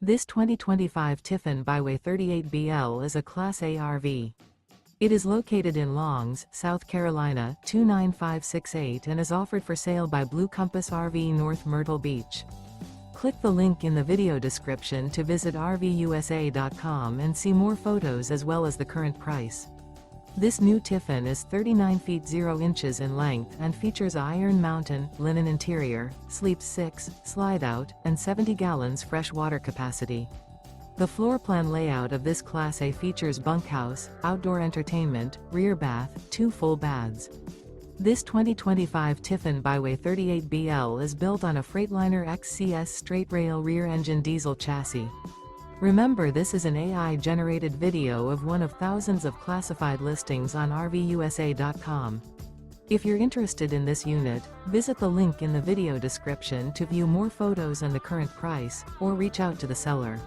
This 2025 Tiffin Byway 38BL is a Class A RV. It is located in Longs, South Carolina, 29568 and is offered for sale by Blue Compass RV North Myrtle Beach. Click the link in the video description to visit RVUSA.com and see more photos as well as the current price. This new Tiffin is 39 feet 0 inches in length and features Iron Mountain, linen interior, sleeps 6, slide-out, and 70 gallons fresh water capacity. The floor plan layout of this Class A features bunkhouse, outdoor entertainment, rear bath, 2 full baths. This 2025 Tiffin Byway 38BL is built on a Freightliner XCS straight rail rear engine diesel chassis. Remember, this is an AI-generated video of one of thousands of classified listings on RVUSA.com. If you're interested in this unit, visit the link in the video description to view more photos and the current price, or reach out to the seller.